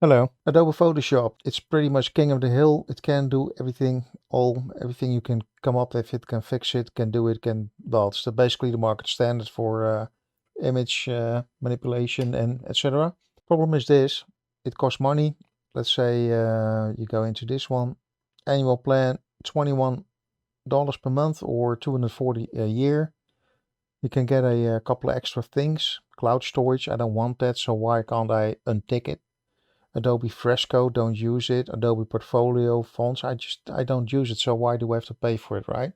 Hello. Adobe Photoshop. It's pretty much king of the hill. It can do everything, everything you can come up with. It can fix it, can do it, well, it's basically the market standard for image manipulation and etc. Problem is this, it costs money. Let's say you go into this one, annual plan, $21 per month or 240 a year. You can get a couple of extra things. Cloud storage, I don't want that, so why can't I untick it? Adobe Fresco, don't use it. Adobe Portfolio, fonts, I don't use it, so why do we have to pay for it, right?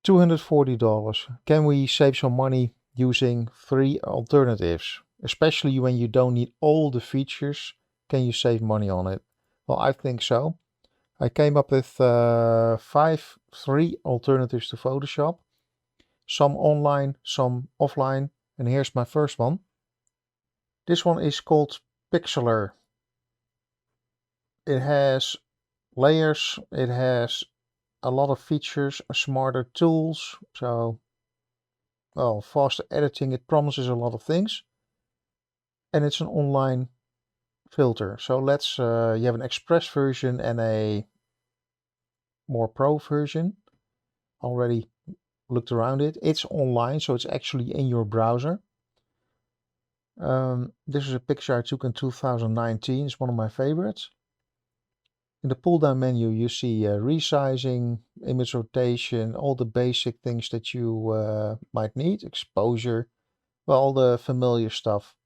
$240. Can we save some money using three alternatives? Especially when you don't need all the features, can you save money on it? Well, I think so. I came up with three alternatives to Photoshop. Some online, some offline. And here's my first one. This one is called Pixlr. It has layers, it has a lot of features, smarter tools, so, well, faster editing, it promises a lot of things. And it's an online filter. So let's, you have an express version and a more pro version. Already looked around it. It's online, so it's actually in your browser. This is a picture I took in 2019. It's one of my favorites. In the pull-down menu, you see resizing, image rotation, all the basic things that you might need, exposure, well, all the familiar stuff.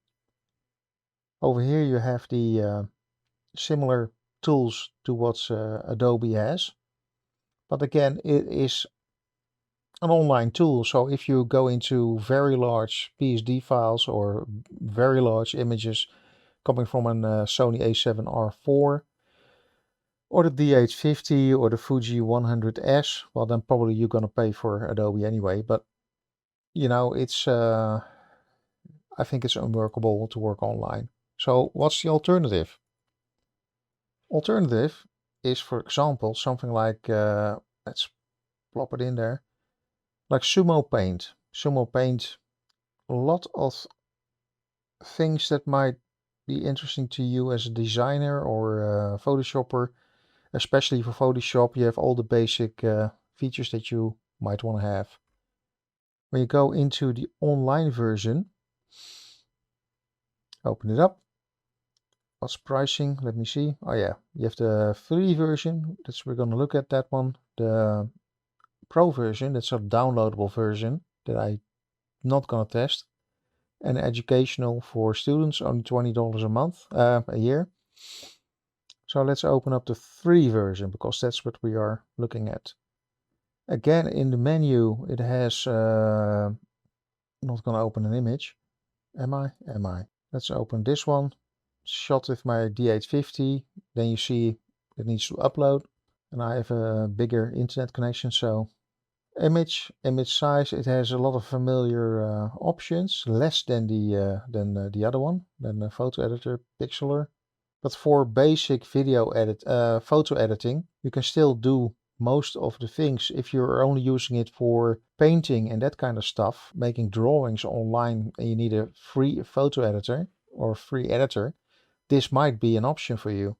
Over here you have the similar tools to what Adobe has. But again, it is an online tool, so if you go into very large PSD files or very large images coming from a Sony a7R IV, or the D850 or the Fuji 100S, well, then probably you're gonna pay for Adobe anyway. But you know, it's I think it's unworkable to work online. So what's the alternative? Alternative is, for example, something like let's plop it in there, like Sumo Paint. Sumo Paint, a lot of things that might be interesting to you as a designer or a Photoshopper. Especially for Photoshop, you have all the basic features that you might want to have. When you go into the online version, open it up. What's pricing? Let me see. Oh yeah, you have the free version. We're gonna look at that one. The pro version, that's a downloadable version that I'm not gonna test. And educational for students, only $20 a month, a year. So let's open up the free version because that's what we are looking at. Again, in the menu, it has, not gonna open an image. Am I? Am I? Let's open this one. Shot with my D850. Then you see it needs to upload. And I have a bigger internet connection, so image size, it has a lot of familiar options, less than the other one, than the photo editor Pixlr. But for basic photo editing, you can still do most of the things. If you're only using it for painting and that kind of stuff, making drawings online, and you need a free photo editor or free editor, this might be an option for you.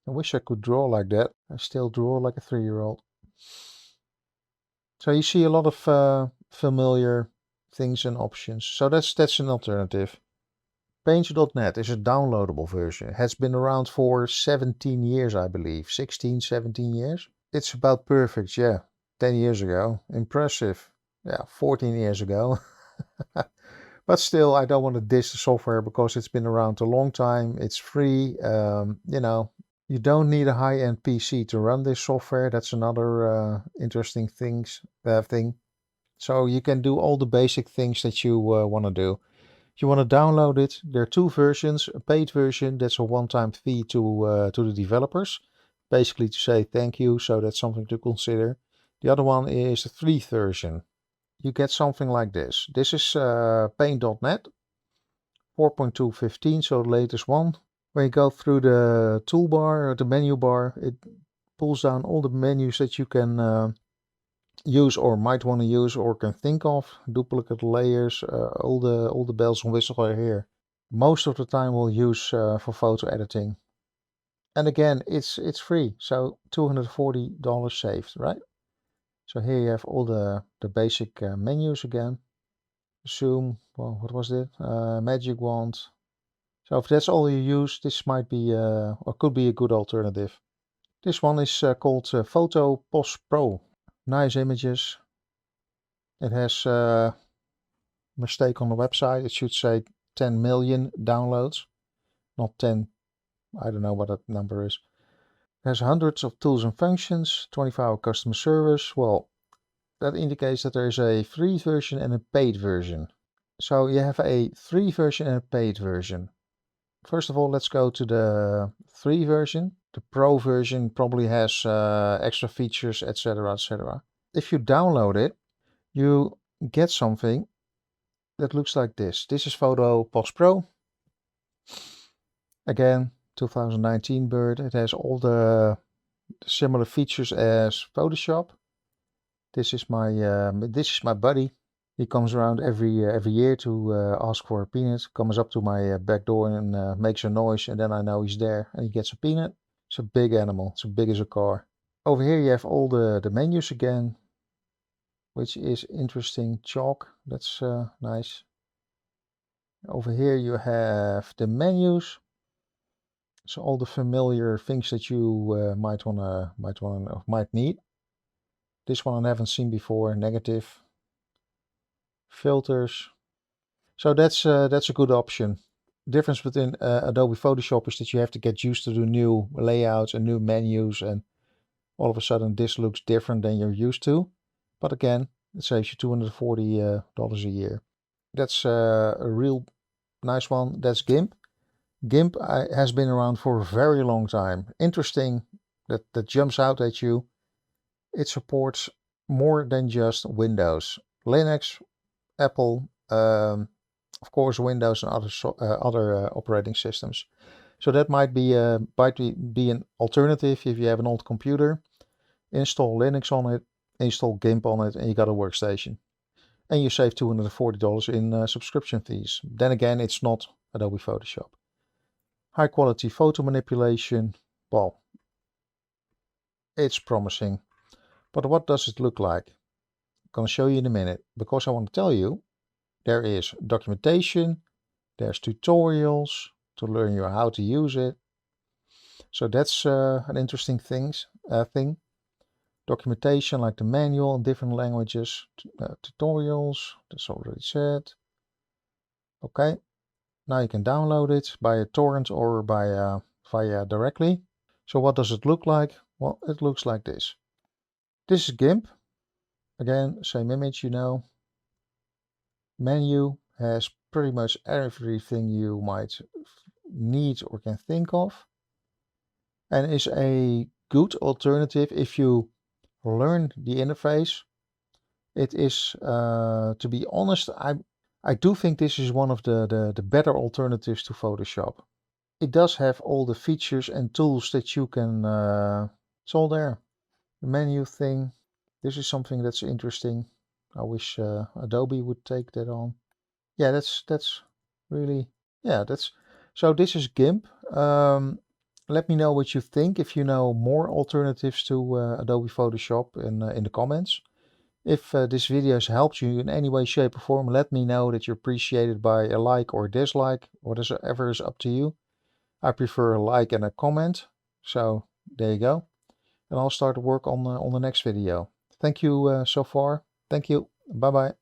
I wish I could draw like that. I still draw like a 3-year-old. So you see a lot of familiar things and options. So that's an alternative. Paint.net is a downloadable version. It has been around for 17 years, I believe. 16, 17 years. It's about perfect, yeah. 10 years ago. Impressive. Yeah, 14 years ago. But still, I don't want to diss the software because it's been around a long time. It's free. You know, you don't need a high-end PC to run this software. That's another interesting thing. So you can do all the basic things that you want to do. If you want to download it, there are two versions. A paid version, that's a one-time fee to the developers, basically to say thank you, so that's something to consider. The other one is the free version. You get something like this. This is Paint.net 4.215, so the latest one. When you go through the toolbar, the menu bar, it pulls down all the menus that you can use or might want to use or can think of. Duplicate layers, all the bells and whistles are here. most of the time we'll use for photo editing. And again, it's free, so $240 saved, right? So here you have all the basic menus again. Zoom, well, what was it? Magic Wand. So if that's all you use, this might be or could be a good alternative. This one is called Photo Post Pro. Nice images. It has a mistake on the website. It should say 10 million downloads, not 10. I don't know what that number is. It has hundreds of tools and functions, 24-hour customer service. Well, that indicates that there is a free version and a paid version. So you have a free version and a paid version. First of all, let's go to the free version. The Pro version probably has extra features, etc., etc. If you download it, you get something that looks like this. This is Photo Post Pro. Again, 2019 bird. It has all the similar features as Photoshop. This is my buddy. He comes around every year to ask for a peanut. Comes up to my back door and makes a noise, and then I know he's there and he gets a peanut. It's a big animal. It's as big as a car. Over here you have all the menus again, which is interesting. Chalk, that's nice. Over here you have the menus. So all the familiar things that you might need. This one I haven't seen before. Negative. Filters. So that's a good option. Difference between Adobe Photoshop is that you have to get used to the new layouts and new menus, and all of a sudden this looks different than you're used to. But again, it saves you $240 a year. That's a real nice one. That's GIMP. GIMP has been around for a very long time. Interesting that jumps out at you. It supports more than just Windows, Linux, Apple, of course Windows and other operating systems. So that might be an alternative if you have an old computer. Install Linux on it, install GIMP on it, and you got a workstation. And you save $240 in subscription fees. Then again, it's not Adobe Photoshop. High quality photo manipulation, well, it's promising. But what does it look like? I'm going to show you in a minute, because I want to tell you there is documentation, there's tutorials to learn you how to use it. So that's an interesting thing. Documentation like the manual in different languages, tutorials, that's already said. Okay, now you can download it by a torrent or by via directly. So what does it look like? Well, it looks like this. This is GIMP. Again, same image, you know. Menu has pretty much everything you might need or can think of, and is a good alternative if you learn the interface. It is, to be honest, I do think this is one of the better alternatives to Photoshop. It does have all the features and tools that you can, it's all there. The menu thing, this is something that's interesting. I wish Adobe would take that on. Yeah, that's really, yeah, so this is GIMP. Let me know what you think, if you know more alternatives to Adobe Photoshop in the comments. If this video has helped you in any way, shape or form, let me know that you appreciate it by a like or a dislike, whatever is up to you. I prefer a like and a comment. So there you go. And I'll start to work on the next video. Thank you so far. Thank you. Bye bye.